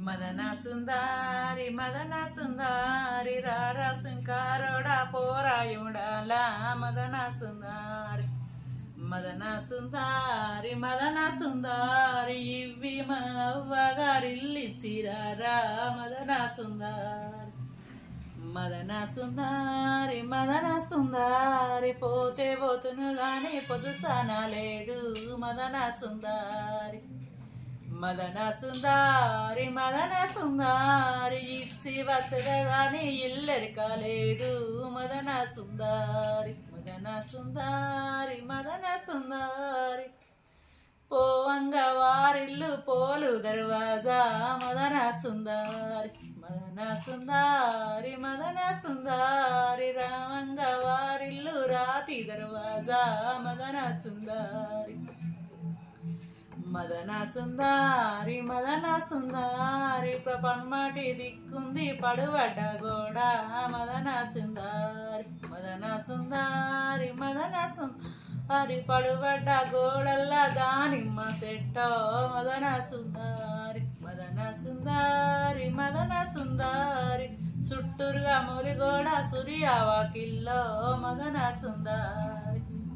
మదన సుందారి రారా శంకారోడా పోరాయుడాలా మదన సుందారి ఇవి మా అవ్వగారిల్లిచ్చిరారా మదన సుందారి పోతే పోతును గాని పొదుసానా లేదు మదన సుందారి ఇచ్చి వచ్చగా గాని ఇల్లెరకలేదు మదన సుందారి పోవంగ వారిల్లు పోలు దర్వాజా మదన సుందారి రామంగ వారిల్లు రాతి దర్వాజా మదన సుందారి ప్రపన్మాటి దిక్కుంది పడుబడ్డ గోడ మదన సుందారి పడుబడ్డ గోడల్లా దానిమ్మ సెట్టో మదన సుందారి చుట్టూరుగా మొలిగోడ సురియావాకిల్లో మదన సుందారి